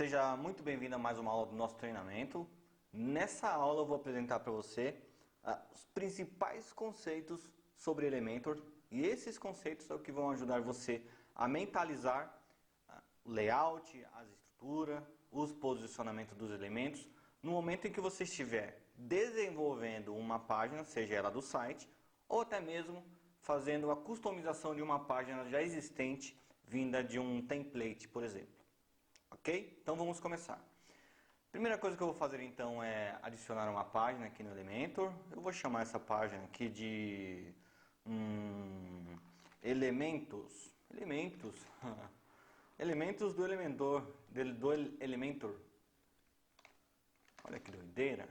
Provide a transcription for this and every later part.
Seja muito bem-vindo a mais uma aula do nosso treinamento. Nessa aula eu vou apresentar para você os principais conceitos sobre Elementor, e esses conceitos são o que vão ajudar você a mentalizar o layout, as estruturas, os posicionamentos dos elementos no momento em que você estiver desenvolvendo uma página, seja ela do site, ou até mesmo fazendo a customização de uma página já existente vinda de um template, por exemplo. Ok? Então vamos começar. Primeira coisa que eu vou fazer então é adicionar uma página aqui no Elementor. Eu vou chamar essa página aqui de elementos elementos do Elementor. Olha que doideira.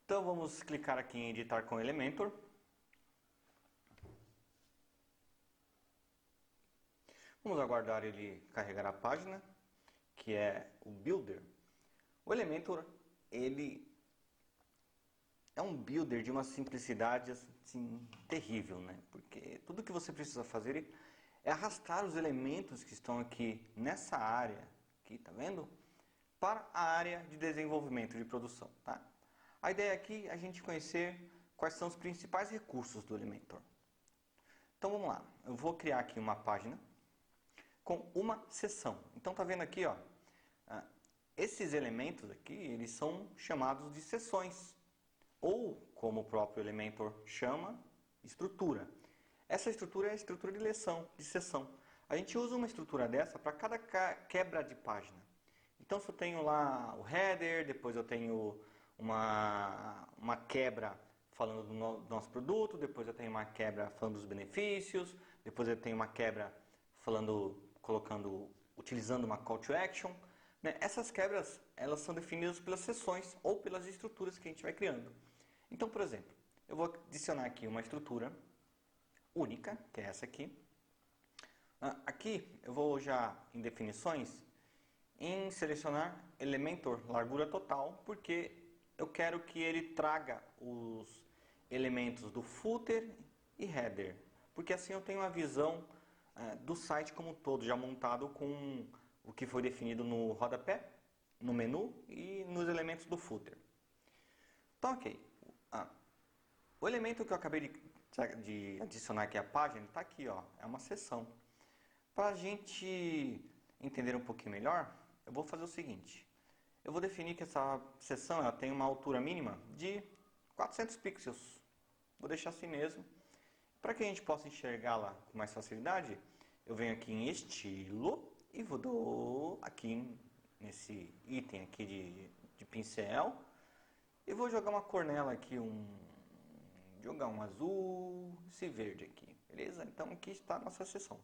Então vamos clicar aqui em editar com Elementor. Vamos aguardar ele carregar a página, que é o Builder. O Elementor, ele é um builder de uma simplicidade assim, terrível, né? Porque tudo que você precisa fazer é arrastar os elementos que estão aqui nessa área, aqui, tá vendo? Para a área de desenvolvimento de produção, tá? A ideia aqui é a gente conhecer quais são os principais recursos do Elementor. Então vamos lá, eu vou criar aqui uma página com uma seção. Então tá vendo aqui, ó, esses elementos aqui, eles são chamados de seções, ou como o próprio Elementor chama, estrutura. Essa estrutura é a estrutura de seção. A gente usa uma estrutura dessa para cada quebra de página. Então se eu tenho lá o header, depois eu tenho uma quebra falando do nosso produto, depois eu tenho uma quebra falando dos benefícios, depois eu tenho uma quebra utilizando uma call to action, né? Essas quebras, elas são definidas pelas seções ou pelas estruturas que a gente vai criando. Então, por exemplo, eu vou adicionar aqui uma estrutura única, que é essa aqui. Aqui eu vou já em definições, em selecionar Elementor largura total, porque eu quero que ele traga os elementos do footer e header, porque assim eu tenho uma visão do site como um todo, já montado com o que foi definido no rodapé, no menu e nos elementos do footer. Então, ok. O elemento que eu acabei de adicionar aqui à página está aqui, ó, é uma seção. Para a gente entender um pouquinho melhor, eu vou fazer o seguinte. Eu vou definir que essa seção ela tem uma altura mínima de 400 pixels. Vou deixar assim mesmo. Para que a gente possa enxergá-la com mais facilidade, eu venho aqui em estilo e vou aqui nesse item aqui de pincel e vou jogar uma cor nela aqui, jogar um azul, esse verde aqui, beleza? Então aqui está a nossa seção.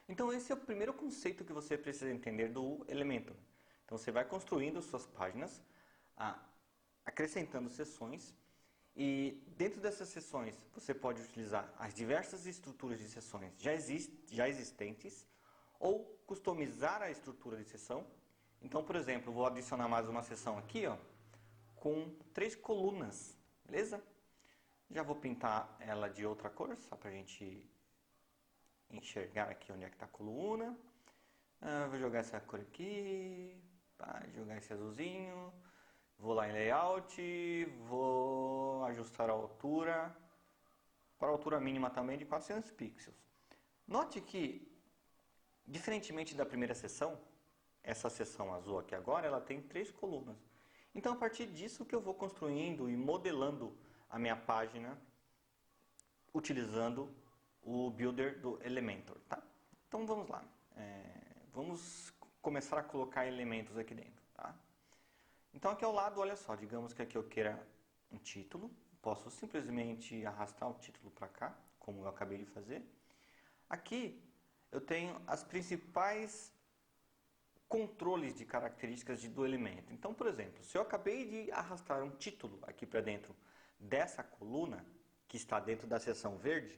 Então esse é o primeiro conceito que você precisa entender do Elementor. Então você vai construindo suas páginas, acrescentando seções. E dentro dessas seções você pode utilizar as diversas estruturas de seções já existentes ou customizar a estrutura de seção. Então, por exemplo, eu vou adicionar mais uma seção aqui, ó, com 3 colunas, beleza? Já vou pintar ela de outra cor, só para a gente enxergar aqui onde é que está a coluna. Vou jogar essa cor aqui, jogar esse azulzinho. Vou lá em Layout, vou ajustar a altura para a altura mínima também de 400 pixels. Note que, diferentemente da primeira seção, essa seção azul aqui agora, ela tem 3 colunas. Então, a partir disso que eu vou construindo e modelando a minha página, utilizando o Builder do Elementor, tá? Então, vamos lá. Vamos começar a colocar elementos aqui dentro, tá? Então aqui ao lado, olha só, digamos que aqui eu queira um título, posso simplesmente arrastar o título para cá, como eu acabei de fazer. Aqui eu tenho as principais controles de características do elemento. Então, por exemplo, se eu acabei de arrastar um título aqui para dentro dessa coluna, que está dentro da seção verde,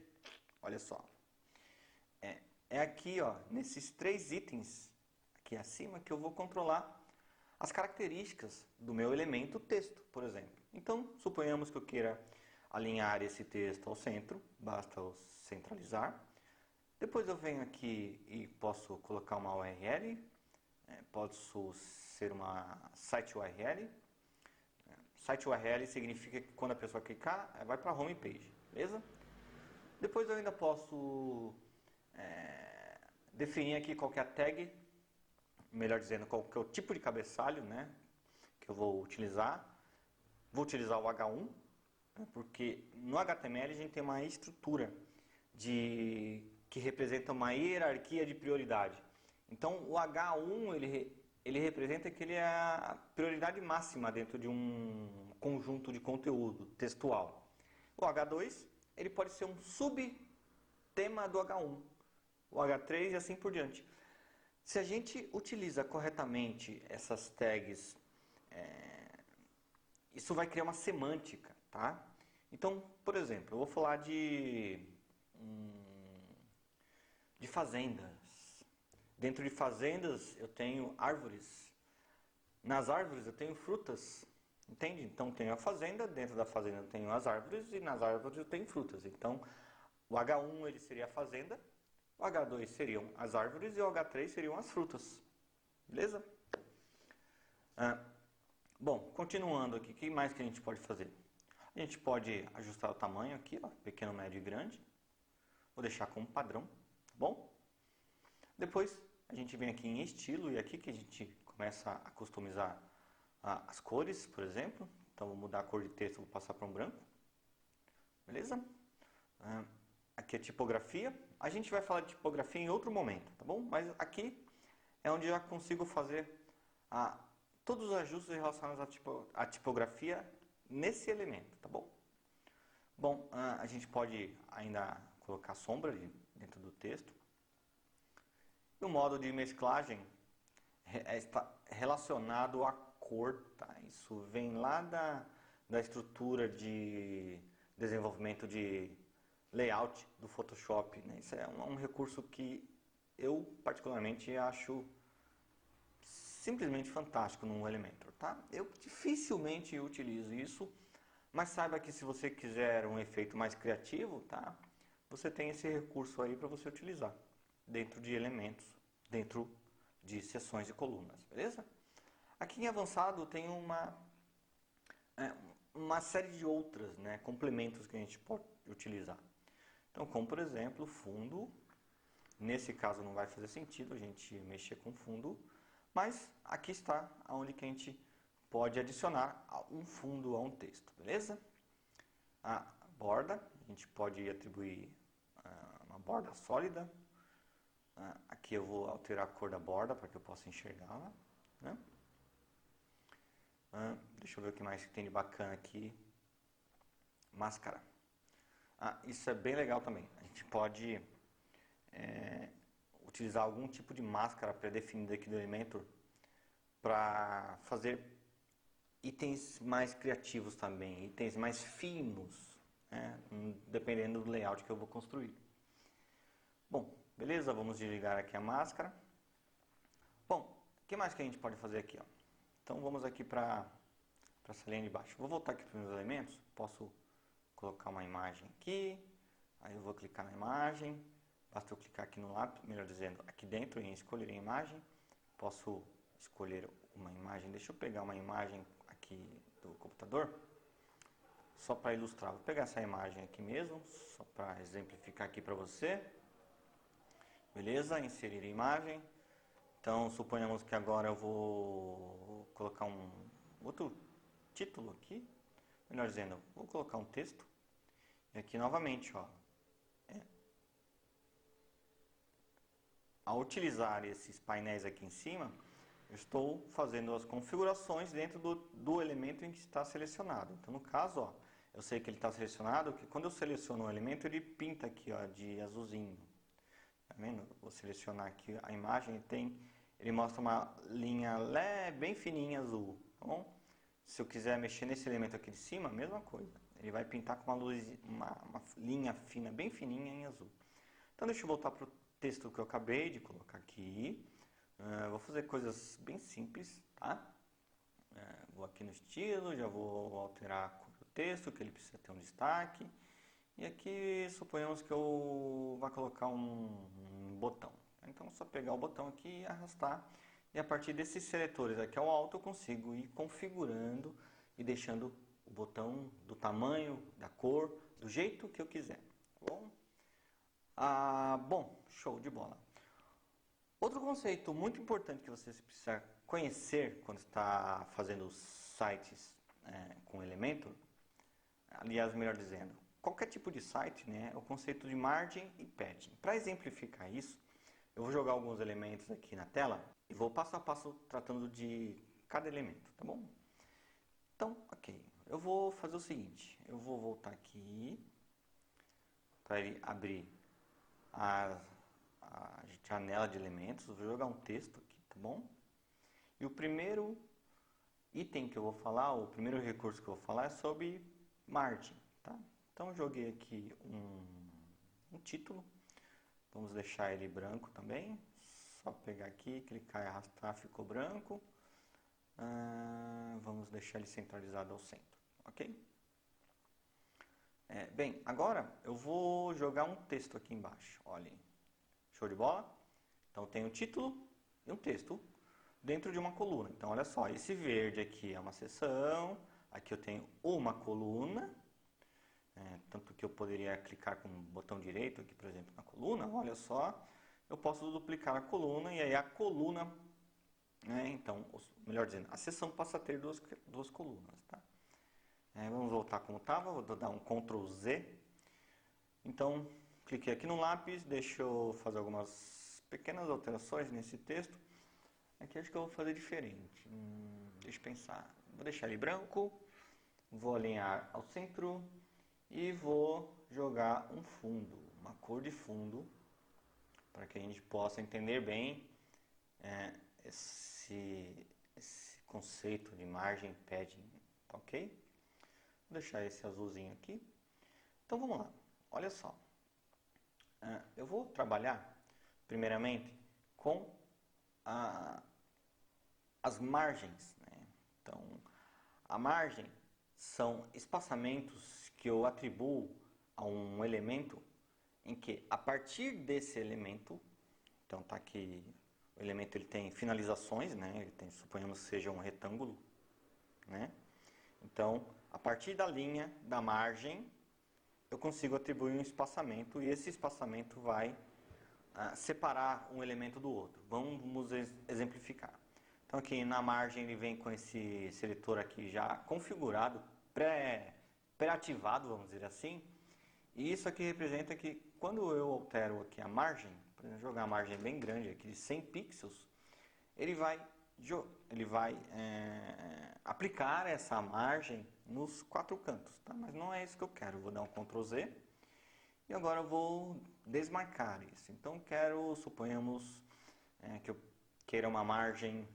olha só, é aqui, ó, nesses 3 itens aqui acima que eu vou controlar as características do meu elemento texto, por exemplo. Então, suponhamos que eu queira alinhar esse texto ao centro, basta eu centralizar. Depois eu venho aqui e posso colocar uma URL, Posso ser uma site URL. Site URL significa que quando a pessoa clicar, vai para a home page, beleza? Depois eu ainda posso definir aqui qual que é a tag, melhor dizendo, qual que é o tipo de cabeçalho, né, que eu vou utilizar. Vou utilizar o H1, né, porque no HTML a gente tem uma estrutura que representa uma hierarquia de prioridade. Então o H1 ele representa que ele é a prioridade máxima dentro de um conjunto de conteúdo textual. O H2 ele pode ser um subtema do H1, o H3 e assim por diante. Se a gente utiliza corretamente essas tags, isso vai criar uma semântica, tá? Então, por exemplo, eu vou falar de fazendas. Dentro de fazendas eu tenho árvores. Nas árvores eu tenho frutas. Entende? Então tenho a fazenda, dentro da fazenda eu tenho as árvores e nas árvores eu tenho frutas. Então o H1 ele seria a fazenda, o H2 seriam as árvores e o H3 seriam as frutas. Beleza? Bom, continuando aqui, o que mais que a gente pode fazer? A gente pode ajustar o tamanho aqui, ó, pequeno, médio e grande. Vou deixar como padrão, tá bom? Depois a gente vem aqui em estilo e aqui que a gente começa a customizar as cores, por exemplo. Então vou mudar a cor de texto, vou passar para um branco. Beleza? Aqui é tipografia. A gente vai falar de tipografia em outro momento, tá bom? Mas aqui é onde eu já consigo fazer todos os ajustes relacionados à tipografia nesse elemento, tá bom? Bom, a gente pode ainda colocar sombra dentro do texto. E o modo de mesclagem está relacionado à cor, tá? Isso vem lá da estrutura de desenvolvimento de layout do Photoshop, né? Isso é um recurso que eu particularmente acho simplesmente fantástico no Elementor, tá? Eu dificilmente utilizo isso, mas saiba que se você quiser um efeito mais criativo, tá? Você tem esse recurso aí para você utilizar dentro de elementos, dentro de seções e colunas, beleza? Aqui em avançado tem uma série de outras, né, complementos que a gente pode utilizar. Então, como por exemplo, fundo. Nesse caso não vai fazer sentido a gente mexer com fundo, mas aqui está onde que a gente pode adicionar um fundo a um texto, beleza? A borda, a gente pode atribuir uma borda sólida. Aqui eu vou alterar a cor da borda para que eu possa enxergá-la, né? Deixa eu ver o que mais tem de bacana aqui. Máscara. Isso é bem legal também. A gente pode utilizar algum tipo de máscara pré-definida aqui do Elementor para fazer itens mais criativos também, itens mais finos, né? Dependendo do layout que eu vou construir. Bom, beleza? Vamos desligar aqui a máscara. Bom, o que mais que a gente pode fazer aqui, ó? Então vamos aqui para essa linha de baixo. Vou voltar aqui para os meus elementos. Posso colocar uma imagem aqui. Aí eu vou clicar na imagem. Basta eu clicar aqui no lápis, melhor dizendo, aqui dentro em escolher a imagem. Posso escolher uma imagem. Deixa eu pegar uma imagem aqui do computador. Só para ilustrar. Vou pegar essa imagem aqui mesmo, só para exemplificar aqui para você. Beleza? Inserir imagem. Então, suponhamos que agora eu vou colocar um outro título aqui. Melhor dizendo, vou colocar um texto. E aqui novamente, ó. Ao utilizar esses painéis aqui em cima, eu estou fazendo as configurações dentro do elemento em que está selecionado. Então, no caso, ó, eu sei que ele está selecionado, que quando eu seleciono um elemento, ele pinta aqui, ó, de azulzinho. Tá vendo? Vou selecionar aqui a imagem, ele mostra uma linha bem fininha azul. Tá bom? Se eu quiser mexer nesse elemento aqui de cima, a mesma coisa. Ele vai pintar com uma linha fina, bem fininha em azul. Então, deixa eu voltar para o texto que eu acabei de colocar aqui. Vou fazer coisas bem simples, tá? Vou aqui no estilo, já vou alterar a cor do texto, que ele precisa ter um destaque. E aqui, suponhamos que eu vá colocar um botão. Então, é só pegar o botão aqui e arrastar. E a partir desses seletores aqui ao alto eu consigo ir configurando e deixando o botão do tamanho, da cor, do jeito que eu quiser. Tá bom? Bom, show de bola. Outro conceito muito importante que você precisa conhecer quando está fazendo sites com Elementor, aliás, melhor dizendo, qualquer tipo de site, né, é o conceito de margem e padding. Para exemplificar isso, eu vou jogar alguns elementos aqui na tela e vou passo a passo tratando de cada elemento, tá bom? Então, ok, eu vou fazer o seguinte, eu vou voltar aqui para ele abrir a janela de elementos, vou jogar um texto aqui, tá bom? E o primeiro item que eu vou falar, o primeiro recurso que eu vou falar é sobre margem, tá? Então eu joguei aqui um título, vamos deixar ele branco também, só pegar aqui, clicar e arrastar, ficou branco. Vamos deixar ele centralizado ao centro, ok? Bem, agora eu vou jogar um texto aqui embaixo, olhem, show de bola? Então tem um título e um texto dentro de uma coluna. Então olha só, esse verde aqui é uma seção, aqui eu tenho uma coluna, tanto que eu poderia clicar com o botão direito aqui, por exemplo, na coluna, olha só, eu posso duplicar a coluna e aí a coluna, então, melhor dizendo, a seção passa a ter duas colunas, tá? Vamos voltar como estava, vou dar um Ctrl Z. Então, cliquei aqui no lápis, deixa eu fazer algumas pequenas alterações nesse texto. Aqui acho que eu vou fazer diferente. Deixa eu pensar. Vou deixar ele branco, vou alinhar ao centro e vou jogar um fundo, uma cor de fundo, para que a gente possa entender bem esse conceito de margem padding, tá ok? Vou deixar esse azulzinho aqui. Então vamos lá, olha só. Eu vou trabalhar primeiramente com as margens, né? Então, a margem são espaçamentos que eu atribuo a um elemento em que, a partir desse elemento, então tá aqui, o elemento ele tem finalizações, né? Ele tem, suponhamos que seja um retângulo, né? Então, a partir da linha da margem, eu consigo atribuir um espaçamento e esse espaçamento vai separar um elemento do outro. Vamos exemplificar. Então aqui na margem ele vem com esse seletor aqui já configurado, pré-ativado, vamos dizer assim. E isso aqui representa que quando eu altero aqui a margem, por exemplo, jogar a margem bem grande aqui de 100 pixels, ele vai aplicar essa margem nos 4 cantos, tá? Mas não é isso que eu quero. Eu vou dar um Ctrl Z e agora eu vou desmarcar isso. Então suponhamos que eu queira uma margem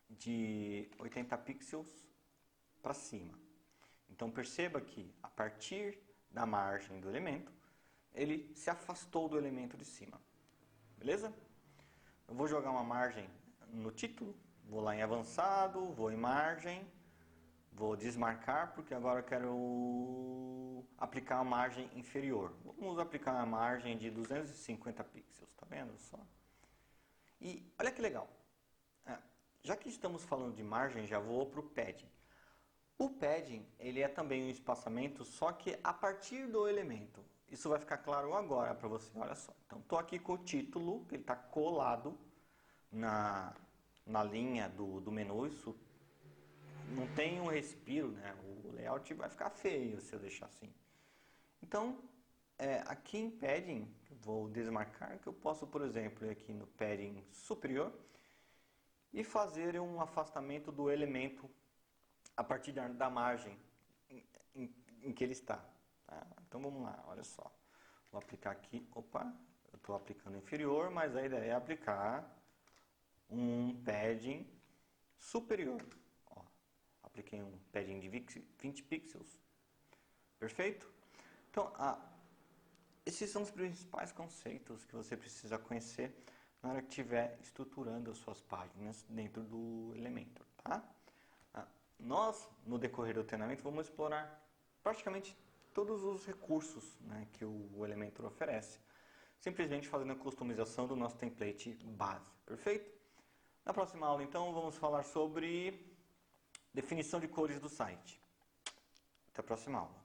de 80 pixels para cima. Então perceba que a partir da margem do elemento, ele se afastou do elemento de cima. Beleza? Eu vou jogar uma margem no título, vou lá em avançado, vou em margem, vou desmarcar, porque agora eu quero aplicar a margem inferior. Vamos aplicar a margem de 250 pixels, tá vendo só? E olha que legal, já que estamos falando de margem, já vou para o padding. O padding, ele é também um espaçamento, só que a partir do elemento. Isso vai ficar claro agora para você, olha só. Então, estou aqui com o título, que ele está colado na linha do menu, isso não tem um respiro, né? O layout vai ficar feio se eu deixar assim. Então, aqui em padding, vou desmarcar, que eu posso, por exemplo, ir aqui no padding superior e fazer um afastamento do elemento a partir da margem em que ele está. Tá? Então vamos lá, olha só. Vou aplicar aqui, opa, eu estou aplicando inferior, mas a ideia é aplicar um padding superior. Ó, apliquei um padding de 20 pixels. Perfeito? Então, esses são os principais conceitos que você precisa conhecer na hora que estiver estruturando as suas páginas dentro do Elementor, tá? Nós, no decorrer do treinamento, vamos explorar praticamente todos os recursos, né, que o Elementor oferece, simplesmente fazendo a customização do nosso template base, perfeito? Na próxima aula, então, vamos falar sobre definição de cores do site. Até a próxima aula.